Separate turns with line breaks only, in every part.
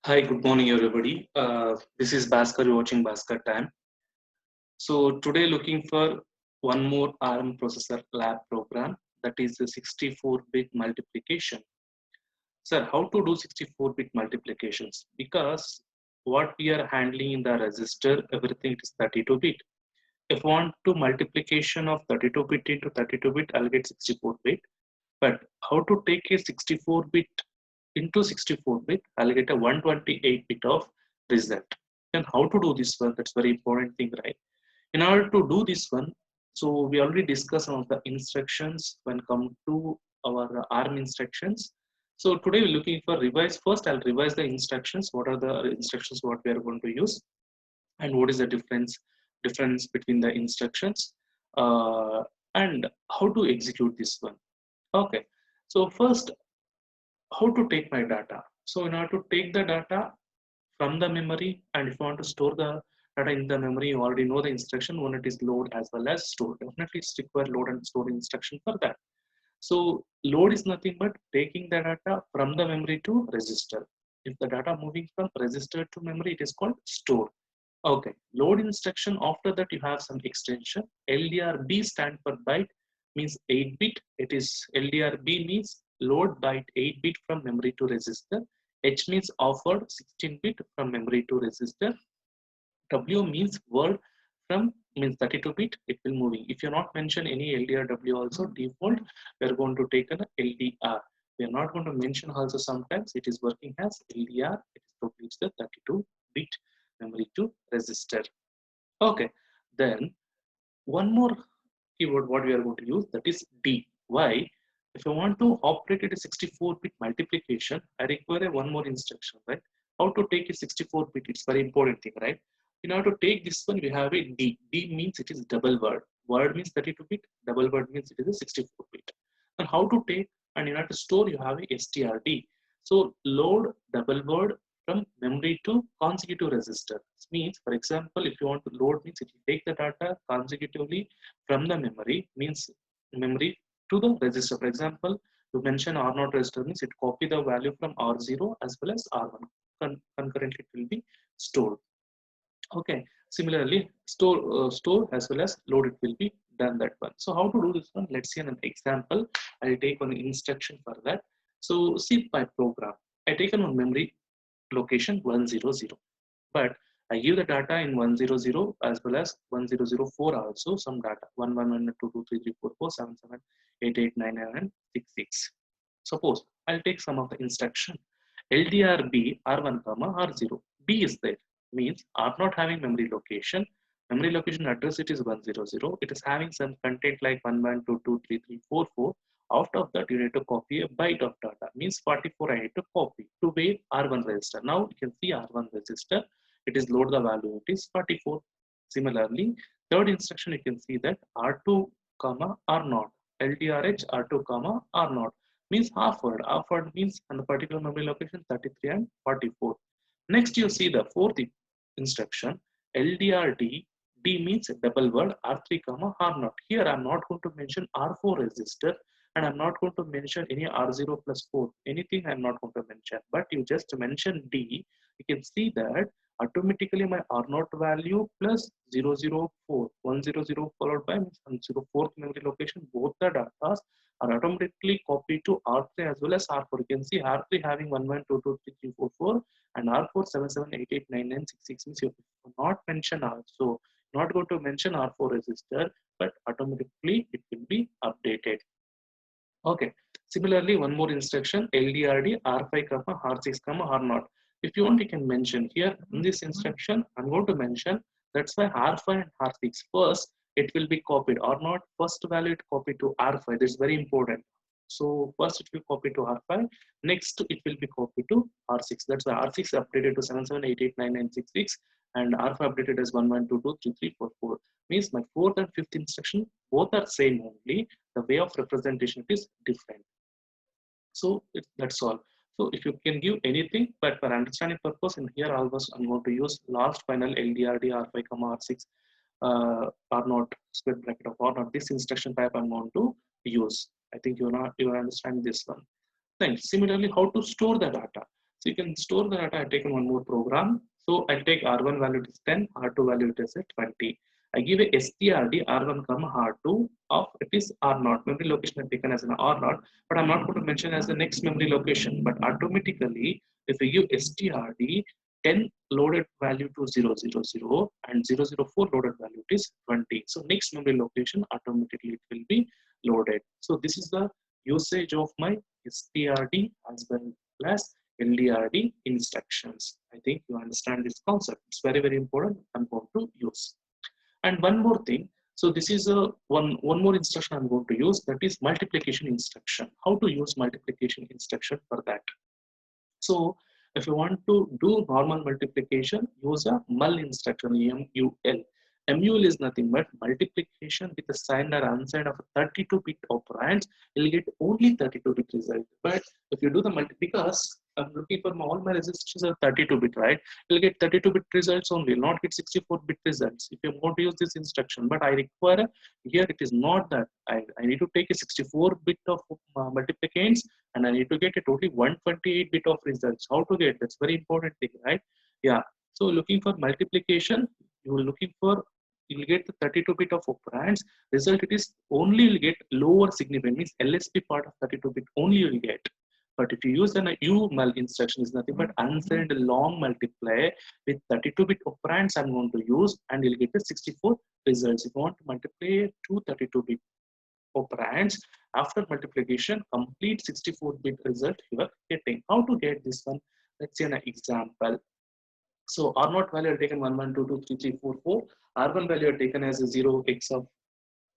Hi, good morning, everybody. This is Bhaskar. You're watching Bhaskar Time. So today, looking for one more ARM processor lab program, that is the 64-bit multiplication. Sir, how to do 64-bit multiplications? Because what we are handling in the register, everything is 32-bit. If I want to multiplication of 32-bit into 32-bit, I'll get 64-bit. But how to take a 64-bit into 64-bit, I'll get a 128-bit of result. And how to do this one? That's very important thing, right? In order to do this one, so we already discussed some of the instructions when come to our ARM instructions. So today we're looking for revise. First, I'll revise the instructions. What are the instructions what we are going to use, and what is the difference between the instructions, uh, and how to execute this one. Okay. So first, how to take my data. So in order to take the data from the memory, and if you want to store the data in the memory, you already know the instruction when it is load as well as store. Definitely it's require load and store instruction for that. So load is nothing but taking the data from the memory to register. If the data moving from register to memory, it is called store. Okay, load instruction. After that, you have some extension. LDRB stand for byte, means 8-bit. It is LDRB means load byte 8-bit from memory to register. H means offered 16-bit from memory to register. W means word from means 32-bit. It will moving. If you're not mention any LDRW also default, we're going to take an LDR. We are not going to mention also sometimes it is working as LDR. It is totally the 32-bit memory to register. Okay, then one more keyword what we are going to use, that is D. Why? If I want to operate at a 64-bit multiplication, I require a one more instruction, right? How to take a 64-bit? It's very important thing, right? In order to take this one, we have a D. D means it is double word. Word means 32-bit. Double word means it is a 64-bit. And how to take, and in order to store, you have a strd. So load double word from memory to consecutive register. This means, for example, if you want to load, means it will take the data consecutively from the memory, means memory to the register. For example, you mention R0 register, means it copy the value from R0 as well as R1. Concurrently, it will be stored. Okay. Similarly, store as well as load, it will be done that one. So how to do this one? Let's see an example. I'll take one instruction for that. So see my program. I taken one memory location 100, but I give the data in 100 as well as 1004 also some data 111 223 4 4 7 7 8 8 9 9 and 6 6. Suppose I'll take some of the instruction LDRB R1 comma R0. B is there, means R not having memory location. Memory location address it is 100. It is having some content like 11223344. Out of that, you need to copy a byte of data. Means 44 I need to copy to where R1 register. Now you can see R1 register. It is load the value. It is 44. Similarly, third instruction you can see that R2 comma R0. LDRH R2 comma R0 means half word. Half word means on the particular memory location 33 and 44. Next, you see the fourth instruction LDRD. D means double word R3 comma R0. Here I'm not going to mention R4 register, and I'm not going to mention any R0 plus 4. Anything I'm not going to mention, but you just mention D. You can see that automatically my R0 value plus 004, 100 followed by 104th memory location, both the data are automatically copied to R3 as well as R4. You can see R3 having 11223344 and R4 77889966 means you not mention R. So not going to mention R4 register, but automatically it will be updated. Okay. Similarly, one more instruction LDRD R5 comma R6 comma R0. If you want, you can mention here in this instruction. I'm going to mention that's why R5 and R6 first it will be copied or not. First value it copied to R5. This is very important. So first it will copy to R5. Next it will be copied to R6. That's why R6 updated to 77889966 and R5 updated as 11223344. Means my fourth and fifth instruction both are same only. The way of representation is different. So that's all. So if you can give anything, but for understanding purpose, in here always I'm going to use last final LDRD R5 comma R6 R0 square bracket of R0. This instruction type I'm going to use. I think you understand this one. Then similarly, how to store the data. So you can store the data. I've taken one more program. So I'll take R1 value is 10, R2 value is 20. I give a strd R1 comma R2 of it is R0. Memory location I've taken as an R0, but I'm not going to mention as the next memory location. But automatically, if you give strd 10 loaded value to 000 and 004 loaded value is 20. So next memory location automatically it will be loaded. So this is the usage of my strd as well as LDRD instructions. I think you understand this concept. It's very, very important. I'm going to use. And one more thing. So this is a one more instruction I'm going to use, that is multiplication instruction. How to use multiplication instruction for that? So if you want to do normal multiplication, use a mul instruction, MUL. MUL is nothing but multiplication with a signed or unsigned of 32-bit operands. You'll get only 32-bit result. But if you do the because I'm looking for all my resistors are 32-bit, right? You'll get 32-bit results only, not get 64-bit results if you want to use this instruction. But I require here it is not that. I need to take a 64-bit of multiplicands and I need to get a totally 128-bit of results. How to get? That's very important thing, right? Yeah. So looking for multiplication, you will looking for you'll get the 32-bit of operands. Result it is only you'll get lower significant, means LSB part of 32-bit only you'll get. But if you use an UMUL instruction is nothing but unsigned long multiply with 32-bit operands I'm going to use, and you'll get the 64 results. If you want to multiply two 32-bit operands after multiplication, complete 64-bit result you are getting. How to get this one? Let's see an example. So R0 value are taken 1, 1, 2, 2, 3, 3, 4, 4. R1 value are taken as a 0 x of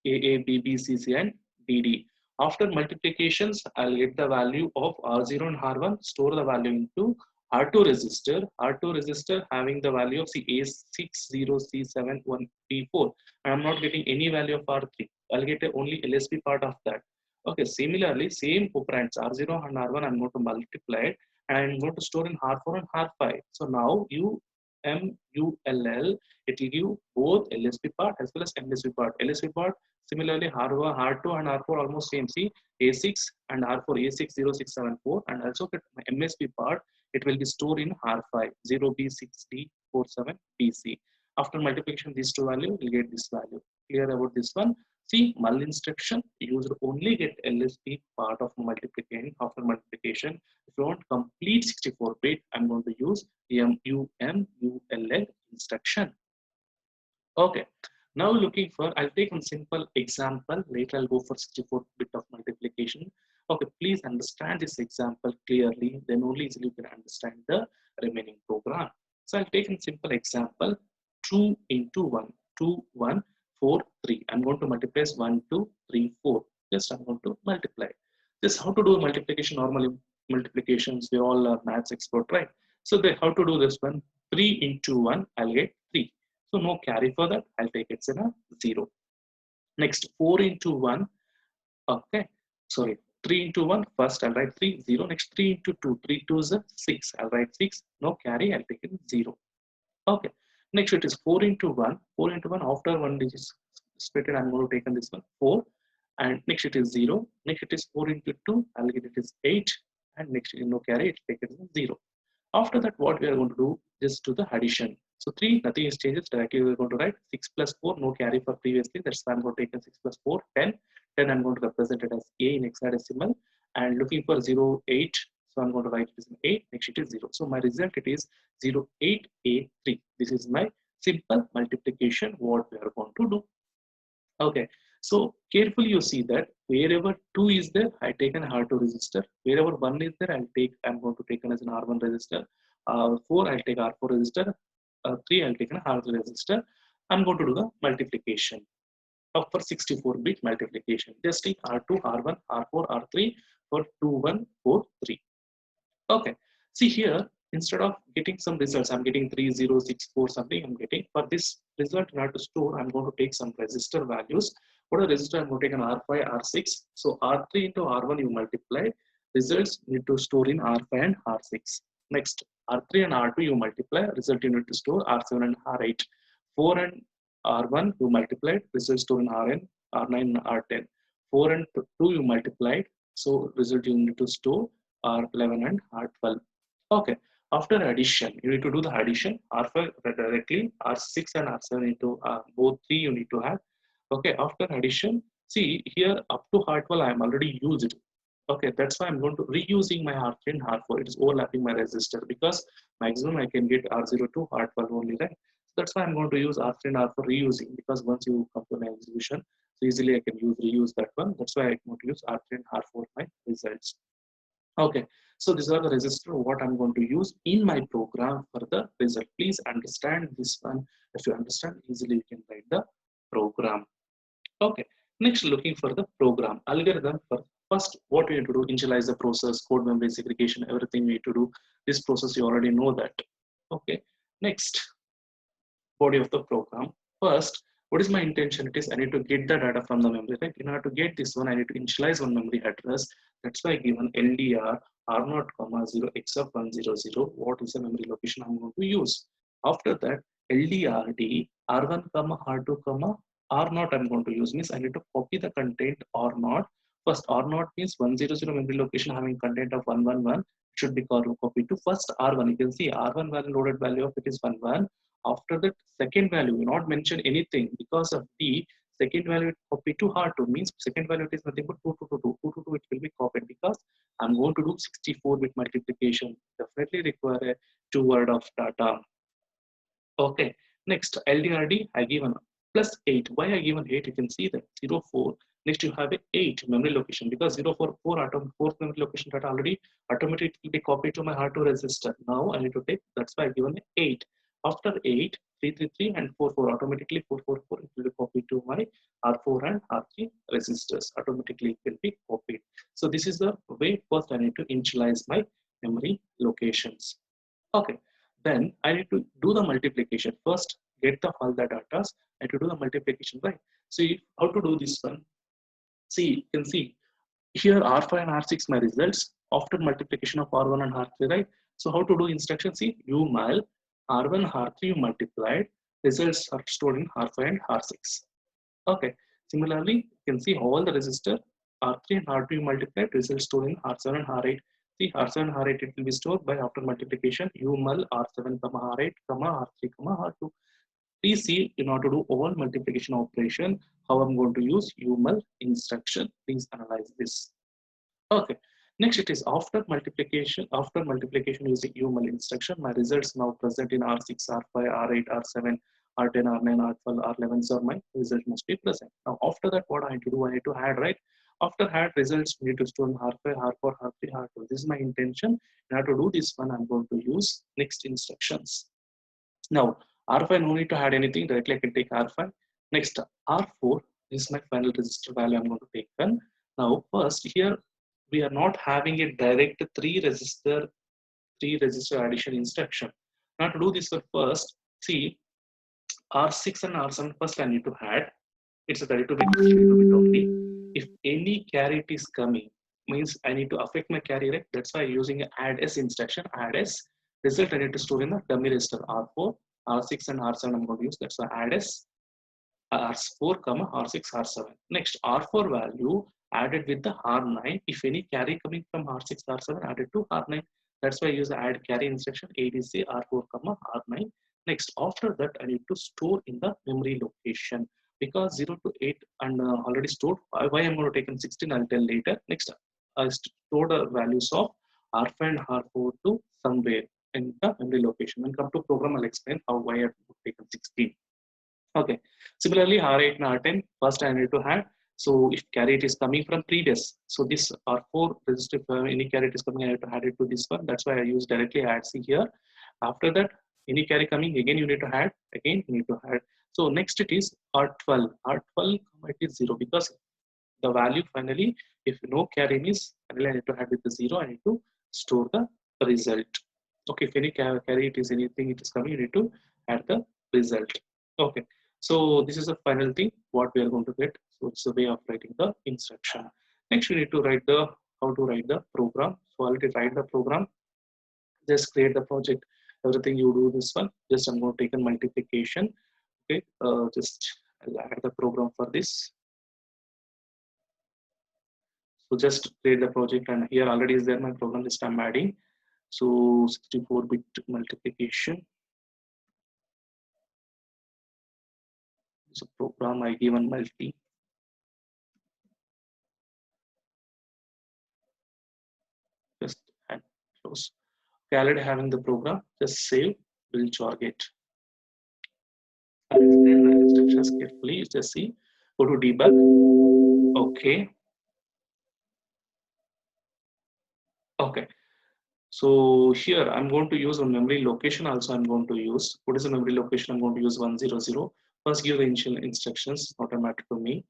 A, B, B, C, C, and D, D. After multiplications, I'll get the value of R0 and R1, store the value into R2 resistor. R2 resistor having the value of A60C71P4. And I'm not getting any value of R3. I'll get only LSB part of that. Okay, similarly, same operands R0 and R1, I'm going to multiply it and I'm going to store in R4 and R5. So now UMULL, it will give both LSB part as well as MSB part. LSB part similarly R1, R2 and R4 almost same. See A6 and R4 A60674, and also get my MSB part, it will be stored in R5 0B6D47BC. After multiplication these two values will get this value. Clear about this one? See, mul instruction user only get LSB part of multiplying after multiplication. If you want complete 64-bit, I'm going to use MUMULL instruction. Okay. Now looking for, I'll take one simple example. Later I'll go for 64-bit of multiplication. Okay, please understand this example clearly. Then only easily you can understand the remaining program. So I'll take a simple example. 2 into 1, 2, 1, 4, 3. I'm going to multiply 1, 2, 3, 4. Just I'm going to multiply. This how to do multiplication, normally multiplications, we all are maths expert, right? So how to do this one? 3 into 1, I'll get 3. So no carry for that, I'll take it as a 0. Next 4 into 1, okay, sorry, 3 into 1, first I'll write 3, 0. Next 3 into 2, 3 2 is a 6, I'll write 6, no carry, I'll take it 0. Okay, next it is 4 into 1, 4 into 1, after 1 digits split it, I'm going to take on this one, 4. And next it is 0, next it is 4 into 2, I'll get it is 8, and next it is no carry, it take it as 0. After that, what we are going to do, just do the addition. So 3, nothing is changes, directly we are going to write 6 plus 4, no carry for previously, that's why I'm going to take 6 plus 4, 10. 10 I'm going to represent it as A in hexadecimal, and looking for 0, 8, so I'm going to write it as 8, next it is 0. So my result it is 0, 8, A, 3. This is my simple multiplication, what we are going to do. Okay, so carefully you see that wherever 2 is there, I take an R2 resistor. Wherever 1 is there, I'm going to take an as an R1 resistor. 4, I'll take R4 resistor. 3, I'll take an R3 resistor. I'm going to do the multiplication for 64-bit multiplication. Just take R2, R1, R4, R3 for 2, 1, 4, 3. Okay, see here, instead of getting some results, I'm getting 3, 0, 6, 4 something I'm getting. For this result in order to store, I'm going to take some resistor values. What are resistor? I'm going to take an R5, R6. So R3 into R1 you multiply. Results need to store in R5 and R6. Next, R3 and R2 you multiply. Result you need to store R7 and R8. 4 and R1 you multiply. Result store in Rn, R9 and R10. 4 and 2 you multiplied. So result you need to store R11 and R12. Okay, after addition, you need to do the addition R5 directly, R6 and R7 into both three you need to have. Okay, after addition, see here up to R12 I am already used. Okay, that's why I'm going to reusing my R3 and R4. It is overlapping my resistor because maximum I can get R0 to R12 only, right? So that's why I'm going to use R3 and R4 reusing because once you come to my execution, so easily I can reuse that one. That's why I'm going to use R3 and R4 my results. Okay, so these are the resistor what I'm going to use in my program for the result. Please understand this one. If you understand easily, you can write the program. Okay, next looking for the program algorithm for first what we need to do, initialize the process, code memory segregation, everything we need to do. This process you already know that. Okay, next body of the program. First, what is my intention? It is I need to get the data from the memory, right? In order to get this one, I need to initialize one memory address. That's why I given LDR R0, 0 X of 100. What is the memory location I'm going to use? After that, LDRD R1, R2, R0 I'm going to use means I need to copy the content R0. First, R0 means 100 memory location having content of 111 should be copied to first R1. You can see R1 value loaded value of it is 11. After that, second value, we not mention anything because of the second value copy to R2 means second value is nothing but 222. It will be copied because I'm going to do 64-bit multiplication. Definitely require a 2 word of data. Okay, next LDRD I given plus 8. Why I given 8? You can see that 04. Next you have a 8 memory location because 044 fourth memory location data already automatically will be copied to my R2 register. Now I need to take, that's why I given 8. After 8, 333 and 44 automatically 444 it will be copied to my R4 and R3 resistors. Automatically it will be copied. So this is the way first I need to initialize my memory locations. Okay, then I need to do the multiplication. First, get the all the data and to do the multiplication, right? See how to do this one. See, you can see here R5 and R6 my results after multiplication of R1 and R3, right? So how to do instruction? See, you mul R1 R3 multiplied, results are stored in R5 and R6. Okay. Similarly, you can see all the resistor R3 and R2 multiplied, results stored in R7 and R8. See, R7 and R8 it will be stored by after multiplication U mul R7, R8, R3, R2. Please see in order to do all multiplication operation how I'm going to use U mul instruction. Please analyze this. Okay. Next, it is after multiplication. After multiplication using UML instruction, my results now present in R6, R5, R8, R7, R10, R9, R12, R11. So my result must be present. Now, after that, what I need to do? I need to add, right? After add results, we need to store in R5, R4, R3, R2. This is my intention. In order to do this one, I'm going to use next instructions. Now, R5, no need to add anything. Directly, I can take R5. Next, R4 is my final register value I'm going to take. Now, first here we are not having a direct three register addition instruction. Now to do this one first, see R6 and R7 first I need to add. It's a 32-bit only. If any carry it is coming, means I need to affect my carry, right? That's why using add s instruction, add s result I need to store in the dummy register R4, R6 and R7 I'm going to use. That's why add s R4, R6, R7. Next, R4 value added with the R9. If any carry coming from R6, R7 added to R9. That's why I use the add carry instruction ADC R4, R9. Next, after that, I need to store in the memory location because 0 to 8 and already stored. Why I'm going to take in 16, I'll tell later. Next, I store the values of R5 and R4 to somewhere in the memory location. When come to program, I'll explain how why I've taken 16. Okay. Similarly, R8 and R10, first I need to add. So if carry it is coming from previous, so this R4 register, any carry it is coming, I have to add it to this one. That's why I use directly add C here. After that, any carry coming, again you need to add, again you need to add. So next it is R12. R12 it is 0 because the value finally, if no carry means finally I need to add with the 0, I need to store the result. Okay, if any carry it is anything it is coming, you need to add the result. Okay, so this is the final thing what we are going to get. So it's a way of writing the instruction. Next we need to write the how to write the program. So I'll write the program, just create the project, everything you do this one. Just I'm going to take a multiplication. Okay, just I'll add the program for this. So just create the project and here already is there my program list I'm adding. So 64-bit multiplication is a program I given multi. Just add close. Okay, already having the program, just save, will jog it. I'll explain the instructions carefully. Just see, go to debug. Okay. Okay. So here I'm going to use a memory location also. I'm going to use, what is the memory location? I'm going to use 100. First give the initial instructions, not a matter to me.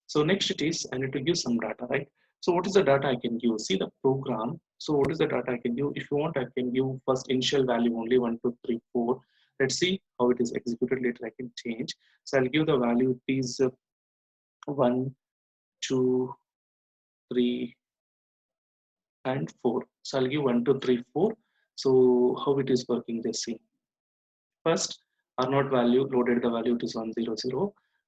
So next it is, I need to give some data, right? So what is the data I can give? See the program. So what is the data I can give? If you want, I can give first initial value only 1, 2, 3, 4. Let's see how it is executed. Later I can change. So I'll give the value is 1, 2, 3, and 4. So I'll give 1, 2, 3, 4. So how it is working, just see. First, R naught value loaded the value, it is 100.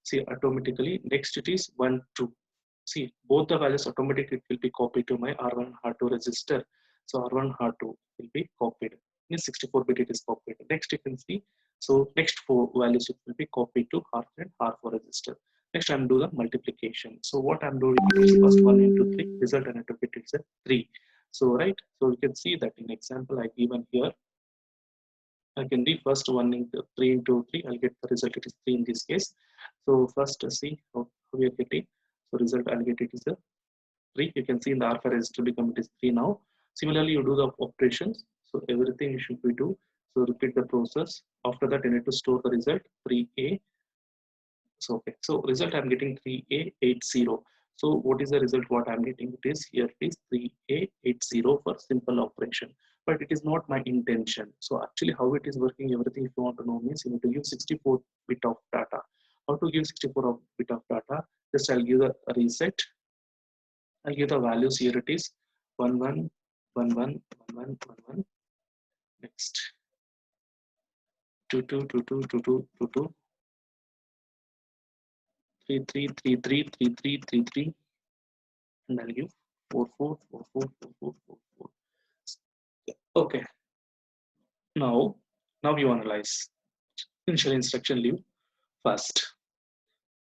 See, automatically next it is 1, 2. See, both the values automatically it will be copied to my R1 R2 register. So R1 R2 will be copied. In 64-bit it is copied. Next you can see, so next four values it will be copied to R3 and R4 register. Next I'm doing the multiplication. So what I'm doing is first 1 into 3, result and to get it's a 3. So right, so you can see that in example I given here, I can do first 1 into 3 into 3, I'll get the result, it is 3 in this case. So first see how we are getting. So result I'll get it is a 3. You can see in the R5 register become it is 3 now. Similarly, you do the operations. So everything you should be do. So repeat the process. After that, you need to store the result 3A. So okay. So result I'm getting 3A80. So what is the result? What I'm getting? It is here it is 3A80 for simple operation. But it is not my intention. So actually, how it is working, everything if you want to know means you need to give 64 bit of data. How to give 64 bit of data? Just I'll give the reset. I'll give the values here. It is 1 1 1 1 1 1 1 1. Next 2 2 2 2 2 2 2 2 3 3 3 3 3 3 3 3, and I'll give 4 4 4 4 4 4 4 4. Okay. Now you analyze. Initial instruction leave first.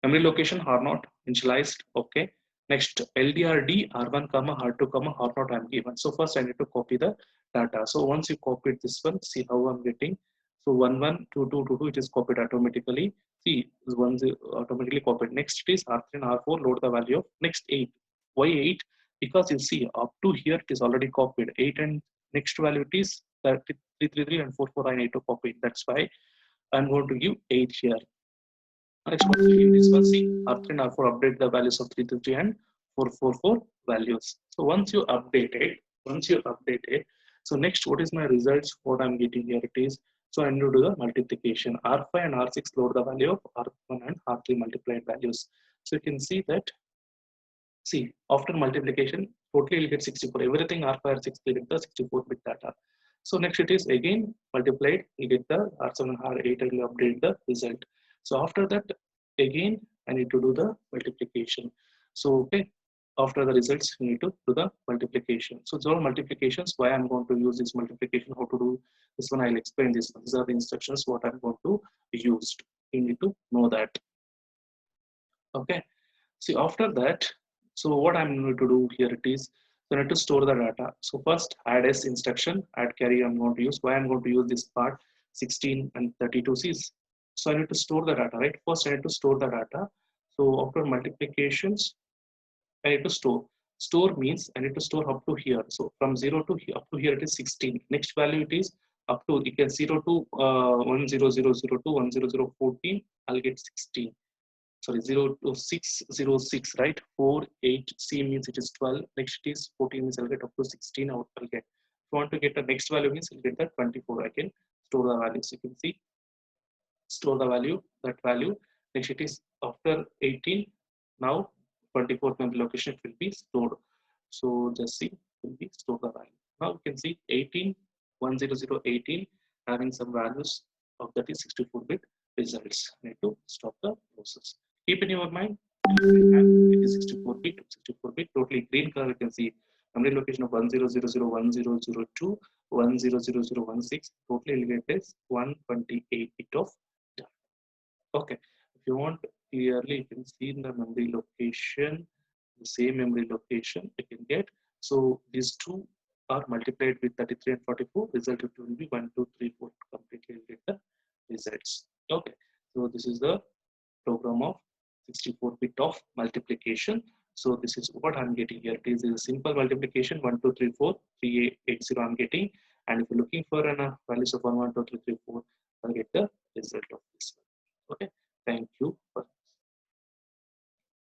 Memory location R0 initialized. Okay. Next LDRD R1 comma R2 comma R0 I'm given. So first I need to copy the data. So once you copied this one, see how I'm getting. So 1 1 2 2 2 2 it is copied automatically. See this one is automatically copied. Next is R3 and R4 load the value of next 8. Why 8? Because you see up to here it is already copied. 8 and next value it is 333 and 44 I need to copy. That's why I'm going to give 8 here. Next, once you give this one, see R3 and R4 update the values of 333 and 444 values. So once you update it, so next what is my results? What I'm getting here it is. So I need to do the multiplication. R5 and R6 load the value of R1 and R3 multiplied values. So you can see that. See, after multiplication, totally you'll get 64. Everything R5 R6 will get the 64-bit data. So next it is again multiplied, you get the R7 R8 and you update the result. So after that, again I need to do the multiplication. So okay, after the results, you need to do the multiplication. So these are multiplications. Why I'm going to use this multiplication, how to do this one, I'll explain this one. These are the instructions what I'm going to use. You need to know that. Okay. See after that, so what I'm going to do here it is, so I need to store the data. So first add s instruction, add carry I'm going to use. Why I'm going to use this part 16 and 32 C's. So I need to store the data, right? First I need to store the data. So after multiplications, I need to store. Store means I need to store up to here. So from 0 to here, up to here it is 16. Next value it is up to, you can 0 to 10002 10014. I'll get 16. Sorry, 0 to 606, right? 4 8 C means it is 12. Next is 14 means I'll get up to 16 out. I'll get, if you want to get the next value means I'll get the 24. I can store the values. You can see, store the value, that value. Next it is after 18. Now 24th memory location it will be stored. So just see, it will be store the value. Now you can see 18 10018 having some values of that is 64-bit results. I need to stop the process. Keep in your mind, it is 64-bit, 64-bit, totally green color. You can see memory location of 10001002 100016. Totally will get is 128 bit of data. Okay, if you want clearly, you can see in the memory location, the same memory location you can get. So these two are multiplied with 33 and 44. Result it will be 1, 2, 3, 4. Completely will get the results. Okay, so this is the program of 64-bit of multiplication. So this is what I'm getting here. It is a simple multiplication 1, 2, 3, 4, 3, 8, 8, 0 I'm getting. And if you're looking for an values of 1, 1, 2, 3, 3, 4, I'll get the result of this. Okay, thank you.